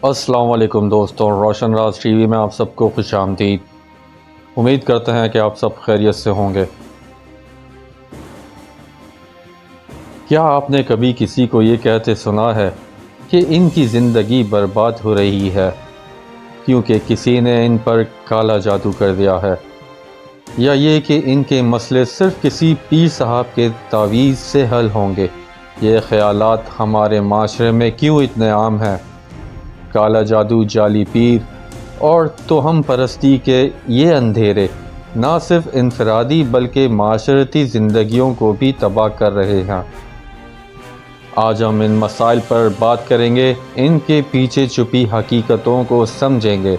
السلام علیکم دوستوں، روشن راز ٹی وی میں آپ سب کو خوش آمدید۔ امید کرتے ہیں کہ آپ سب خیریت سے ہوں گے۔ کیا آپ نے کبھی کسی کو یہ کہتے سنا ہے کہ ان کی زندگی برباد ہو رہی ہے کیونکہ کسی نے ان پر کالا جادو کر دیا ہے، یا یہ کہ ان کے مسئلے صرف کسی پیر صاحب کے تعویذ سے حل ہوں گے؟ یہ خیالات ہمارے معاشرے میں کیوں اتنے عام ہیں؟ کالا جادو، جعلی پیر اور توہم پرستی کے یہ اندھیرے نہ صرف انفرادی بلکہ معاشرتی زندگیوں کو بھی تباہ کر رہے ہیں۔ آج ہم ان مسائل پر بات کریں گے، ان کے پیچھے چھپی حقیقتوں کو سمجھیں گے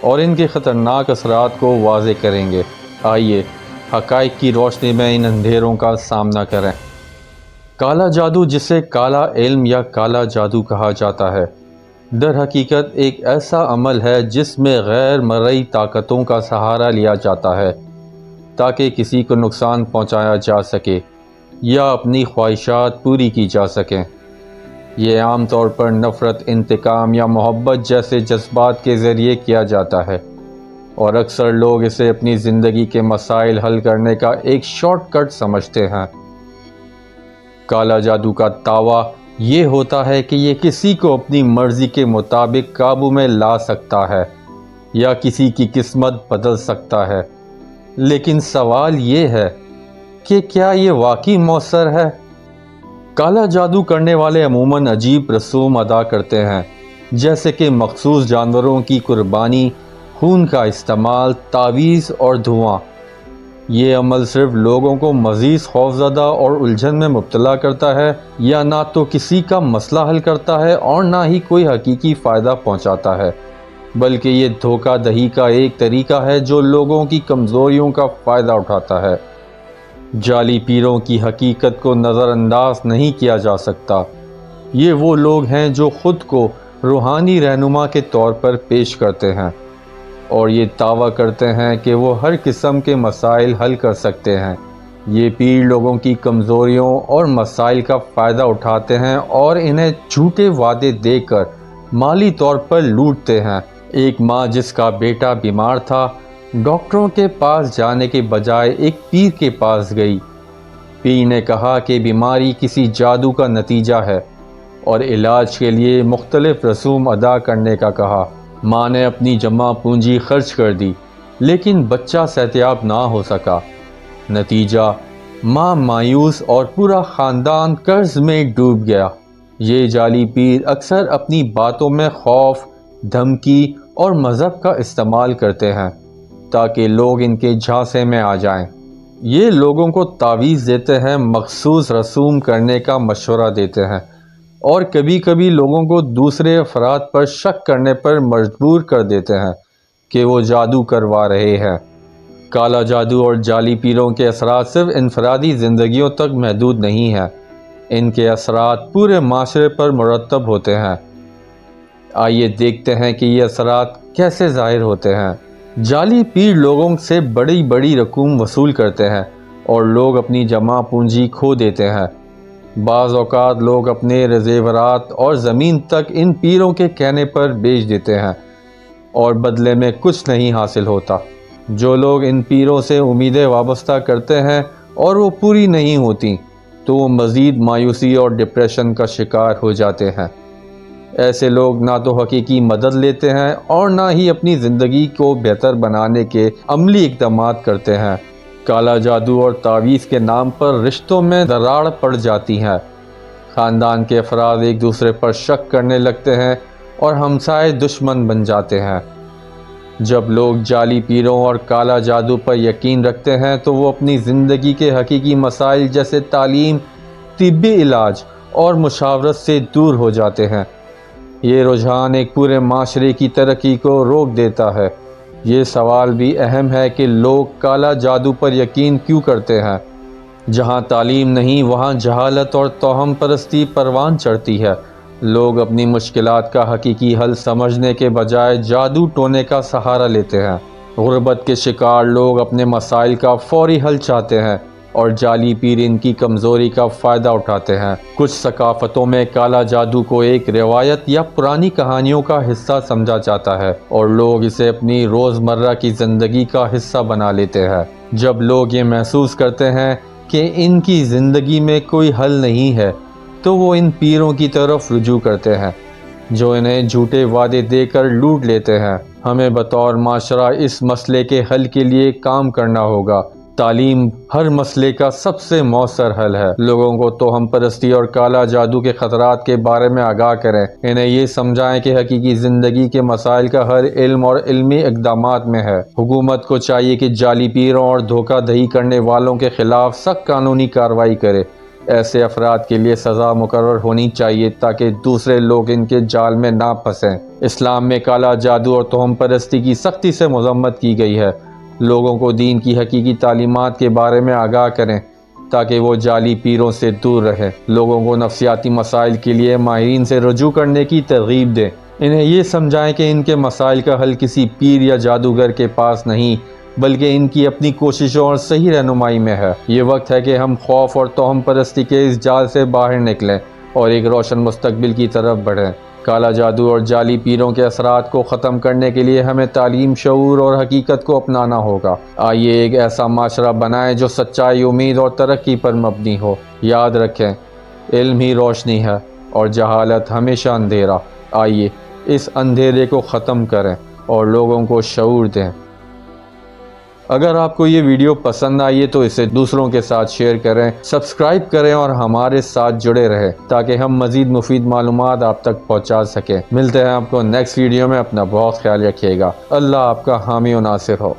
اور ان کے خطرناک اثرات کو واضح کریں گے۔ آئیے حقائق کی روشنی میں ان اندھیروں کا سامنا کریں۔ کالا جادو، جسے کالا علم یا کالا جادو کہا جاتا ہے، در حقیقت ایک ایسا عمل ہے جس میں غیر مرئی طاقتوں کا سہارا لیا جاتا ہے تاکہ کسی کو نقصان پہنچایا جا سکے یا اپنی خواہشات پوری کی جا سکیں۔ یہ عام طور پر نفرت، انتقام یا محبت جیسے جذبات کے ذریعے کیا جاتا ہے، اور اکثر لوگ اسے اپنی زندگی کے مسائل حل کرنے کا ایک شارٹ کٹ سمجھتے ہیں۔ کالا جادو کا دعویٰ یہ ہوتا ہے کہ یہ کسی کو اپنی مرضی کے مطابق قابو میں لا سکتا ہے یا کسی کی قسمت بدل سکتا ہے، لیکن سوال یہ ہے کہ کیا یہ واقعی مؤثر ہے؟ کالا جادو کرنے والے عموماً عجیب رسوم ادا کرتے ہیں، جیسے کہ مخصوص جانوروں کی قربانی، خون کا استعمال، تعویذ اور دھواں۔ یہ عمل صرف لوگوں کو مزید خوفزدہ اور الجھن میں مبتلا کرتا ہے، یا نہ تو کسی کا مسئلہ حل کرتا ہے اور نہ ہی کوئی حقیقی فائدہ پہنچاتا ہے، بلکہ یہ دھوکہ دہی کا ایک طریقہ ہے جو لوگوں کی کمزوریوں کا فائدہ اٹھاتا ہے۔ جعلی پیروں کی حقیقت کو نظر انداز نہیں کیا جا سکتا۔ یہ وہ لوگ ہیں جو خود کو روحانی رہنما کے طور پر پیش کرتے ہیں اور یہ دعویٰ کرتے ہیں کہ وہ ہر قسم کے مسائل حل کر سکتے ہیں۔ یہ پیر لوگوں کی کمزوریوں اور مسائل کا فائدہ اٹھاتے ہیں اور انہیں جھوٹے وعدے دے کر مالی طور پر لوٹتے ہیں۔ ایک ماں جس کا بیٹا بیمار تھا، ڈاکٹروں کے پاس جانے کے بجائے ایک پیر کے پاس گئی۔ پیر نے کہا کہ بیماری کسی جادو کا نتیجہ ہے اور علاج کے لیے مختلف رسوم ادا کرنے کا کہا۔ ماں نے اپنی جمع پونجی خرچ کر دی، لیکن بچہ صحتیاب نہ ہو سکا۔ نتیجہ، ماں مایوس اور پورا خاندان قرض میں ڈوب گیا۔ یہ جعلی پیر اکثر اپنی باتوں میں خوف، دھمکی اور مذہب کا استعمال کرتے ہیں تاکہ لوگ ان کے جھانسے میں آ جائیں۔ یہ لوگوں کو تعویذ دیتے ہیں، مخصوص رسوم کرنے کا مشورہ دیتے ہیں اور کبھی کبھی لوگوں کو دوسرے افراد پر شک کرنے پر مجبور کر دیتے ہیں کہ وہ جادو کروا رہے ہیں۔ کالا جادو اور جعلی پیروں کے اثرات صرف انفرادی زندگیوں تک محدود نہیں ہیں، ان کے اثرات پورے معاشرے پر مرتب ہوتے ہیں۔ آئیے دیکھتے ہیں کہ یہ اثرات کیسے ظاہر ہوتے ہیں۔ جعلی پیر لوگوں سے بڑی بڑی رقوم وصول کرتے ہیں اور لوگ اپنی جمع پونجی کھو دیتے ہیں۔ بعض اوقات لوگ اپنے زیورات اور زمین تک ان پیروں کے کہنے پر بیچ دیتے ہیں اور بدلے میں کچھ نہیں حاصل ہوتا۔ جو لوگ ان پیروں سے امیدیں وابستہ کرتے ہیں اور وہ پوری نہیں ہوتی تو وہ مزید مایوسی اور ڈپریشن کا شکار ہو جاتے ہیں۔ ایسے لوگ نہ تو حقیقی مدد لیتے ہیں اور نہ ہی اپنی زندگی کو بہتر بنانے کے عملی اقدامات کرتے ہیں۔ کالا جادو اور تعویذ کے نام پر رشتوں میں دراڑ پڑ جاتی ہے۔ خاندان کے افراد ایک دوسرے پر شک کرنے لگتے ہیں اور ہمسائے دشمن بن جاتے ہیں۔ جب لوگ جعلی پیروں اور کالا جادو پر یقین رکھتے ہیں تو وہ اپنی زندگی کے حقیقی مسائل جیسے تعلیم، طبی علاج اور مشاورت سے دور ہو جاتے ہیں۔ یہ رجحان ایک پورے معاشرے کی ترقی کو روک دیتا ہے۔ یہ سوال بھی اہم ہے کہ لوگ کالا جادو پر یقین کیوں کرتے ہیں؟ جہاں تعلیم نہیں وہاں جہالت اور توہم پرستی پروان چڑھتی ہے۔ لوگ اپنی مشکلات کا حقیقی حل سمجھنے کے بجائے جادو ٹونے کا سہارا لیتے ہیں۔ غربت کے شکار لوگ اپنے مسائل کا فوری حل چاہتے ہیں اور جعلی پیر ان کی کمزوری کا فائدہ اٹھاتے ہیں۔ کچھ ثقافتوں میں کالا جادو کو ایک روایت یا پرانی کہانیوں کا حصہ سمجھا جاتا ہے اور لوگ اسے اپنی روزمرہ کی زندگی کا حصہ بنا لیتے ہیں۔ جب لوگ یہ محسوس کرتے ہیں کہ ان کی زندگی میں کوئی حل نہیں ہے تو وہ ان پیروں کی طرف رجوع کرتے ہیں جو انہیں جھوٹے وعدے دے کر لوٹ لیتے ہیں۔ ہمیں بطور معاشرہ اس مسئلے کے حل کے لیے کام کرنا ہوگا۔ تعلیم ہر مسئلے کا سب سے مؤثر حل ہے۔ لوگوں کو توہم پرستی اور کالا جادو کے خطرات کے بارے میں آگاہ کریں۔ انہیں یہ سمجھائیں کہ حقیقی زندگی کے مسائل کا حل علم اور علمی اقدامات میں ہے۔ حکومت کو چاہیے کہ جعلی پیروں اور دھوکہ دہی کرنے والوں کے خلاف سخت قانونی کارروائی کرے۔ ایسے افراد کے لیے سزا مقرر ہونی چاہیے تاکہ دوسرے لوگ ان کے جال میں نہ پھنسیں۔ اسلام میں کالا جادو اور توہم پرستی کی سختی سے مذمت کی گئی ہے۔ لوگوں کو دین کی حقیقی تعلیمات کے بارے میں آگاہ کریں تاکہ وہ جعلی پیروں سے دور رہیں۔ لوگوں کو نفسیاتی مسائل کے لیے ماہرین سے رجوع کرنے کی ترغیب دیں۔ انہیں یہ سمجھائیں کہ ان کے مسائل کا حل کسی پیر یا جادوگر کے پاس نہیں بلکہ ان کی اپنی کوششوں اور صحیح رہنمائی میں ہے۔ یہ وقت ہے کہ ہم خوف اور توہم پرستی کے اس جال سے باہر نکلیں اور ایک روشن مستقبل کی طرف بڑھیں۔ کالا جادو اور جعلی پیروں کے اثرات کو ختم کرنے کے لیے ہمیں تعلیم، شعور اور حقیقت کو اپنانا ہوگا۔ آئیے ایک ایسا معاشرہ بنائیں جو سچائی، امید اور ترقی پر مبنی ہو۔ یاد رکھیں، علم ہی روشنی ہے اور جہالت ہمیشہ اندھیرا۔ آئیے اس اندھیرے کو ختم کریں اور لوگوں کو شعور دیں۔ اگر آپ کو یہ ویڈیو پسند آئی ہے تو اسے دوسروں کے ساتھ شیئر کریں، سبسکرائب کریں اور ہمارے ساتھ جڑے رہیں تاکہ ہم مزید مفید معلومات آپ تک پہنچا سکیں۔ ملتے ہیں آپ کو نیکسٹ ویڈیو میں۔ اپنا بہت خیال رکھیے گا۔ اللہ آپ کا حامی و ناصر ہو۔